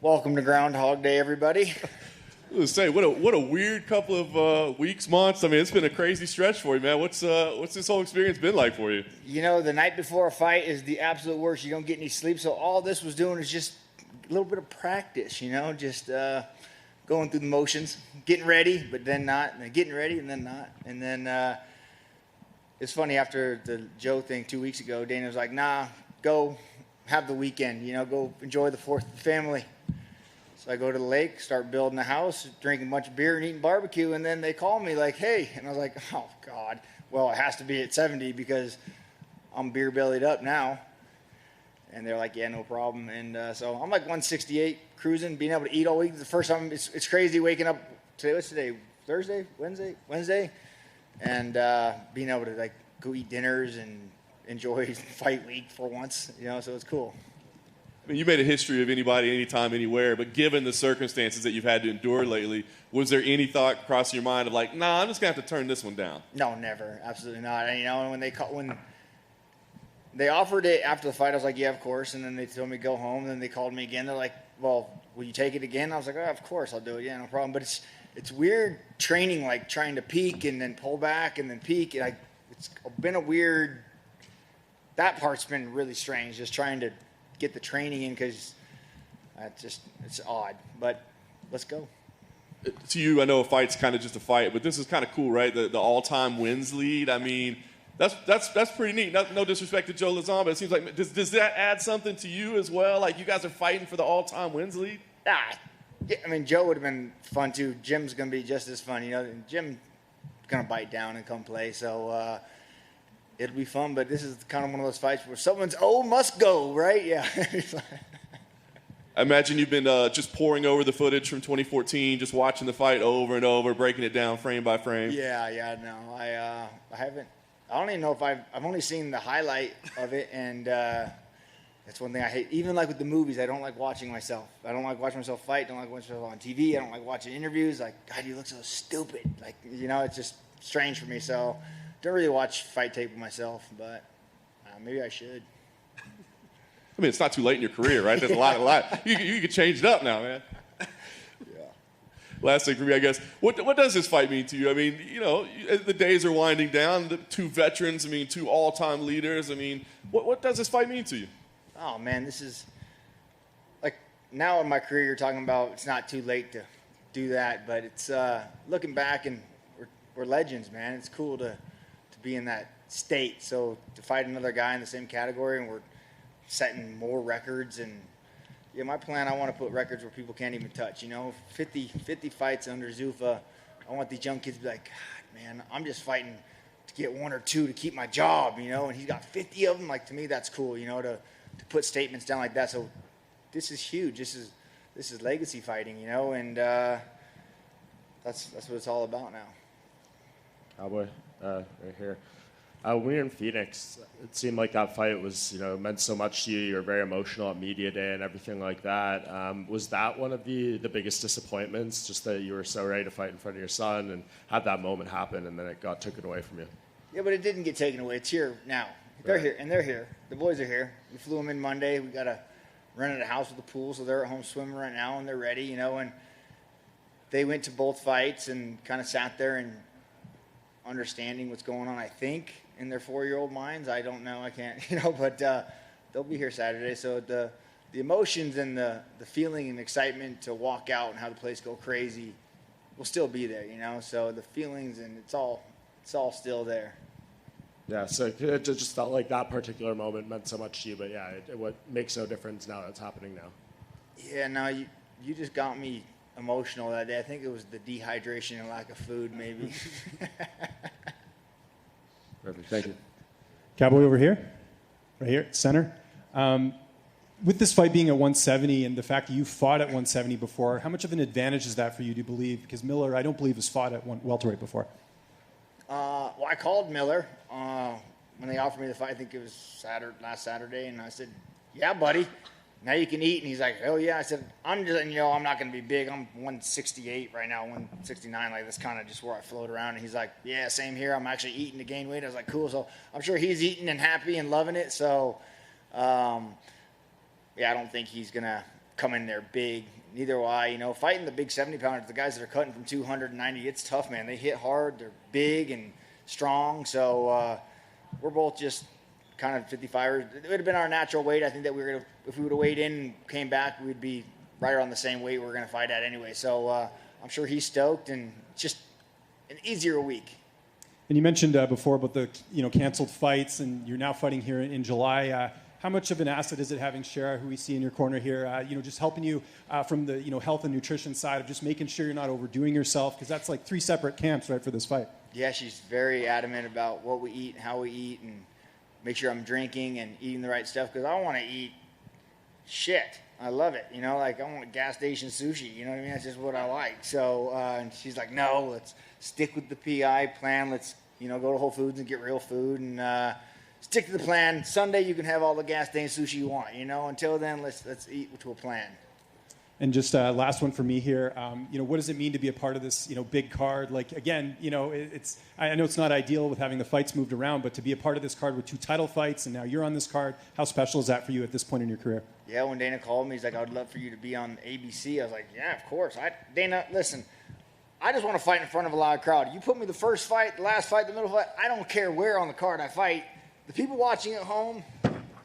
Welcome to Groundhog Day, everybody. I was say, what a weird couple of weeks, months. I mean, it's been a crazy stretch for you, man. What's this whole experience been like for you? You know, the night before a fight is the absolute worst. You don't get any sleep, so all this was doing is just a little bit of practice, you know, just going through the motions, getting ready, but then not, and then getting ready, and then not. And then it's funny, after the Joe thing 2 weeks ago, Dana was like, nah, go have the weekend, you know, go enjoy the 4th with the family. So I go to the lake, start building a house, drinking a bunch of beer and eating barbecue, and then they call me like, hey. And I was like, oh, God. Well, it has to be at 70 because I'm beer-bellied up now. And they're like, yeah, no problem. And so I'm like 168, cruising, being able to eat all week. The first time, it's crazy waking up today. What's today? Thursday? Wednesday? And being able to, like, go eat dinners and enjoy fight week for once, you know, so it's cool. I mean, you made a history of anybody, anytime, anywhere, but given the circumstances that you've had to endure lately, was there any thought crossing your mind of like, nah, I'm just going to have to turn this one down? No, never. Absolutely not. And, you know, when they offered it after the fight, I was like, yeah, of course. And then they told me to go home. And then they called me again. They're like, well, will you take it again? I was like, oh, of course I'll do it. Yeah, no problem. But it's weird training, like trying to peak and then pull back and then peak. It's been a weird – that part's been really strange, just trying to get the training in, because it's odd. But let's go. To you, I know a fight's kind of just a fight, but this is kind of cool, right? The all-time wins lead. I mean, that's pretty neat. No disrespect to Joe Lazon, but it seems like does that add something to you as well? Like, you guys are fighting for the all-time wins lead? Yeah, I mean, Joe would have been fun too. Jim's going to be just as fun. You know, Jim's going to bite down and come play. So it'll be fun. But this is kind of one of those fights where someone's must go, right? Yeah. I imagine you've been just poring over the footage from 2014, just watching the fight over and over, breaking it down frame by frame. Yeah, no, I haven't. I don't even know if I've only seen the highlight of it, and that's one thing I hate. Even like with the movies, I don't like watching myself. I don't like watching myself fight. Don't like watching myself on TV. I don't like watching interviews. Like, God, you look so stupid. Like, you know, it's just strange for me. So, don't really watch fight tape with myself, but maybe I should. I mean, it's not too late in your career, right? There's a lot. You can change it up now, man. Yeah. Last thing for me, I guess. What does this fight mean to you? I mean, you know, the days are winding down. The two veterans, I mean, two all-time leaders. I mean, what does this fight mean to you? Oh, man, this is, like, now in my career, you're talking about it's not too late to do that, but it's looking back, and we're legends, man. It's cool to be in that state. So to fight another guy in the same category, and we're setting more records, and yeah, my plan, I want to put records where people can't even touch, you know, 50 fights under Zuffa. I want these young kids to be like, God, man, I'm just fighting to get one or two to keep my job, you know, and he's got 50 of them. Like, to me, that's cool, you know, to put statements down like that. So this is huge. This is legacy fighting, you know, and that's what it's all about now. Cowboy, right here. When we were in Phoenix, it seemed like that fight was, you know, meant so much to you. You were very emotional at media day and everything like that. Was that one of the biggest disappointments, just that you were so ready to fight in front of your son and had that moment happen and then it got taken away from you? Yeah, but it didn't get taken away. It's here now. They're here, and they're here. The boys are here. We flew them in Monday. We got rented a house with a pool, so they're at home swimming right now, and they're ready, you know. And they went to both fights and kind of sat there and understanding what's going on, I think, in their 4-year-old minds. I don't know. I can't, you know, but they'll be here Saturday. So the emotions and the feeling and excitement to walk out and have the place go crazy will still be there, you know. So the feelings, and it's all still there. Yeah, so it just felt like that particular moment meant so much to you, but yeah, what makes no difference now that's happening now. Yeah, no, you just got me emotional that day. I think it was the dehydration and lack of food, maybe. Perfect, thank you. Cowboy over here, right here, center. With this fight being at 170 and the fact that you fought at 170 before, how much of an advantage is that for you, do you believe? Because Miller, I don't believe, has fought at welterweight before. Well, I called Miller when they offered me the fight. I think it was last Saturday, and I said, "Yeah, buddy, now you can eat." And he's like, "Oh yeah." I said, "I'm just, you know, I'm not going to be big. I'm 168 right now, 169. Like, that's kind of just where I float around." And he's like, "Yeah, same here. I'm actually eating to gain weight." I was like, "Cool." So I'm sure he's eating and happy and loving it. So, yeah, I don't think he's gonna come in there big. Neither do I. You know, fighting the big 70-pounders, the guys that are cutting from 290, it's tough, man. They hit hard. They're big and strong. So we're both just kind of 55ers. It would have been our natural weight. I think that if we would have weighed in and came back, we'd be right around the same weight we were going to fight at anyway. So I'm sure he's stoked, and just an easier week. And you mentioned before about the canceled fights, and you're now fighting here in July. How much of an asset is it having Shara, who we see in your corner here, just helping you from the health and nutrition side of just making sure you're not overdoing yourself, because that's like 3 separate camps, right, for this fight? Yeah, she's very adamant about what we eat, how we eat, and make sure I'm drinking and eating the right stuff, because I want to eat shit. I love it. Like I want gas station sushi. You know what I mean? That's just what I like. So and she's like, no, let's stick with the PI plan. Let's go to Whole Foods and get real food and stick to the plan. Sunday you can have all the gas station sushi you want. Until then, let's eat to a plan. And just last one for me here. What does it mean to be a part of this, big card? Like, again, it's I know it's not ideal with having the fights moved around, but to be a part of this card with 2 title fights, and now you're on this card, how special is that for you at this point in your career? Yeah, when Dana called me, he's like, I would love for you to be on ABC. I was like, yeah, of course. Dana, listen, I just want to fight in front of a live crowd. You put me the first fight, the last fight, the middle fight, I don't care where on the card I fight. The people watching at home,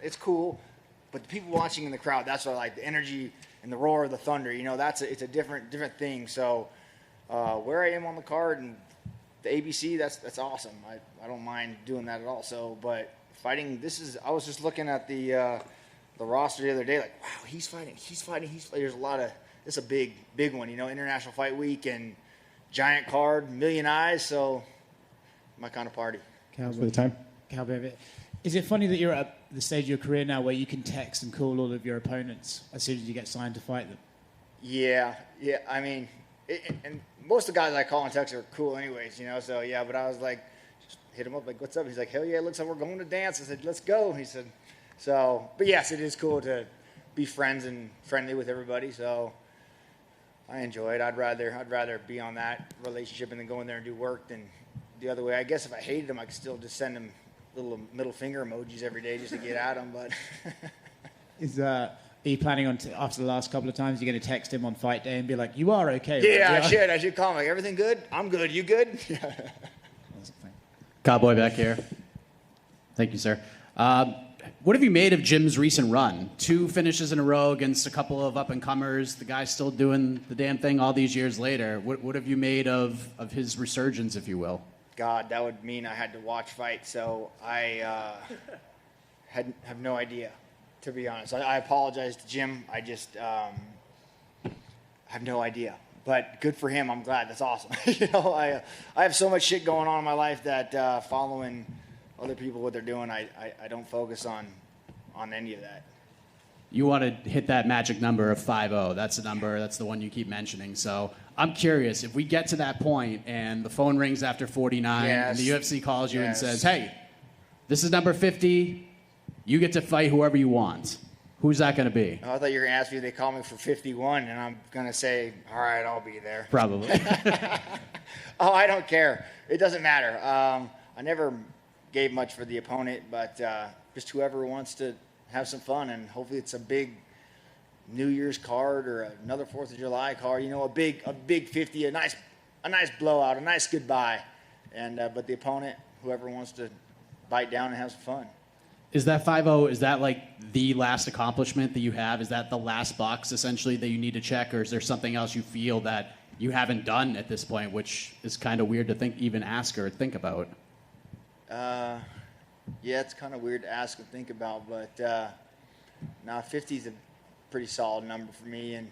it's cool, but the people watching in the crowd, that's what I like, the energy and the roar of the thunder. It's a different thing. So where I am on the card and the ABC, that's awesome. I don't mind doing that at all. So, but fighting, I was just looking at the roster the other day, like, wow, he's fighting. There's a lot of, it's a big one, International Fight Week and giant card, million eyes. So my kind of party. Thanks for the time. Cowboy, is it funny that you're at the stage of your career now where you can text and call all of your opponents as soon as you get signed to fight them? Yeah. I mean, and most of the guys I call and text are cool anyways, So yeah, but I was like, just hit him up like, what's up? He's like, hell yeah, it looks like we're going to dance. I said, let's go. He said, so. But yes, it is cool to be friends and friendly with everybody. So I enjoy it. I'd rather be on that relationship and then go in there and do work than the other way. I guess if I hated him, I could still just send him little middle finger emojis every day just to get at him. But are you planning on after the last couple of times, you're going to text him on fight day and be like, you are okay? Yeah, right? I should call him like, everything good? I'm good. You good? Cowboy back here. Thank you, sir. What have you made of Jim's recent run? 2 finishes in a row against a couple of up-and-comers. The guy's still doing the damn thing all these years later. What have you made of his resurgence, if you will? God, that would mean I had to watch fights, so I have no idea, to be honest. I apologize to Jim. I just have no idea. But good for him. I'm glad. That's awesome. I have so much shit going on in my life that following other people, what they're doing, I don't focus on any of that. You want to hit that magic number of 5-0. That's the number. That's the one you keep mentioning. So I'm curious, if we get to that point and the phone rings after 49 and the UFC calls you and says, hey, this is number 50. You get to fight whoever you want. Who's that going to be? Oh, I thought you were going to ask me if they call me for 51, and I'm going to say, all right, I'll be there. Probably. Oh, I don't care. It doesn't matter. I never gave much for the opponent, but just whoever wants to have some fun, and hopefully it's a big New Year's card or another 4th of July card, a big 50, a nice blowout, a nice goodbye. And but the opponent, whoever wants to bite down and have some fun. Is that 5-0, is that like the last accomplishment that you have? Is that the last box essentially that you need to check, or is there something else you feel that you haven't done at this point, which is kind of weird to ask or think about? Yeah, it's kind of weird to ask and think about, but 50 is a pretty solid number for me, and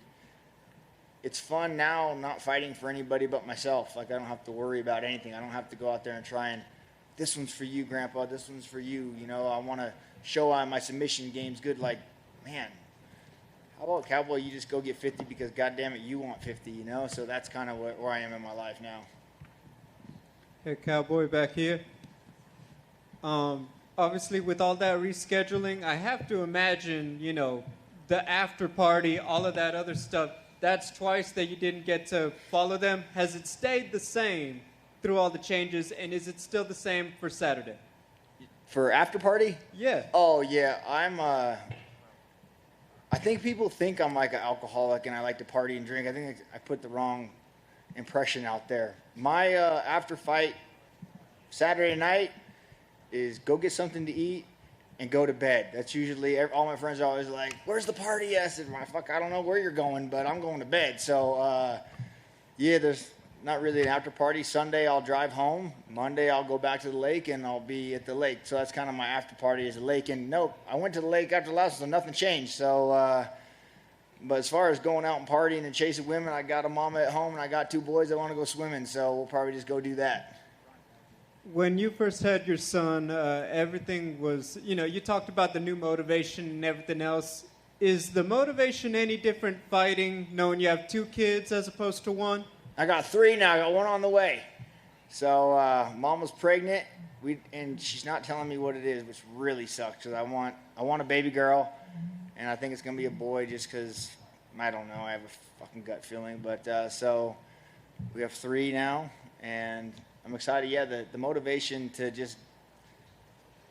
it's fun now not fighting for anybody but myself. Like, I don't have to worry about anything. I don't have to go out there and try and, this one's for you, Grandpa, this one's for you. I want to show my submission game's good. Like, man, how about Cowboy, you just go get 50 because, goddamn it, you want 50, So that's kind of where I am in my life now. Hey, Cowboy back here. Obviously, with all that rescheduling, I have to imagine, the after party, all of that other stuff, that's twice that you didn't get to follow them. Has it stayed the same through all the changes, and is it still the same for Saturday? For after party? Yeah. Oh, yeah. I think people think I'm like an alcoholic and I like to party and drink. I think I put the wrong impression out there. My after fight Saturday night is go get something to eat and go to bed. That's usually, all my friends are always like, where's the party? I said, I don't know where you're going, but I'm going to bed. So, yeah, there's not really an after party. Sunday, I'll drive home. Monday, I'll go back to the lake, and I'll be at the lake. So that's kind of my after party is the lake. And nope, I went to the lake after the last one, so nothing changed. So, but as far as going out and partying and chasing women, I got a mama at home, and I got 2 boys that want to go swimming. So we'll probably just go do that. When you first had your son, everything was, you talked about the new motivation and everything else. Is the motivation any different fighting, knowing you have 2 kids as opposed to 1? I got 3 now. I got 1 on the way. So mom was pregnant, and she's not telling me what it is, which really sucks because I want a baby girl, and I think it's going to be a boy just because, I don't know, I have a fucking gut feeling. But so we have 3 now, and I'm excited, the motivation to just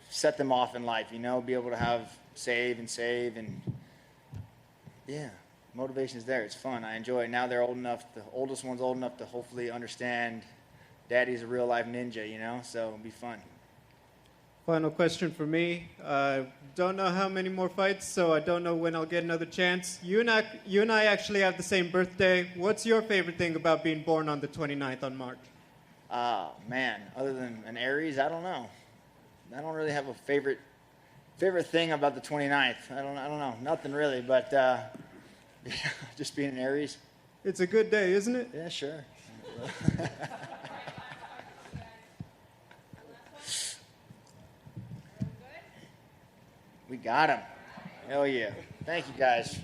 set them off in life, be able to have save, and yeah, motivation is there. It's fun. I enjoy it. Now they're old enough, the oldest one's old enough to hopefully understand daddy's a real life ninja, so it'll be fun. Final question for me. Don't know how many more fights, so I don't know when I'll get another chance. You and I actually have the same birthday. What's your favorite thing about being born on the 29th on March? Man, other than an Aries, I don't know. I don't really have a favorite thing about the 29th. I don't know. Nothing really, but just being an Aries. It's a good day, isn't it? Yeah, sure. We got him. Hell yeah. Thank you, guys.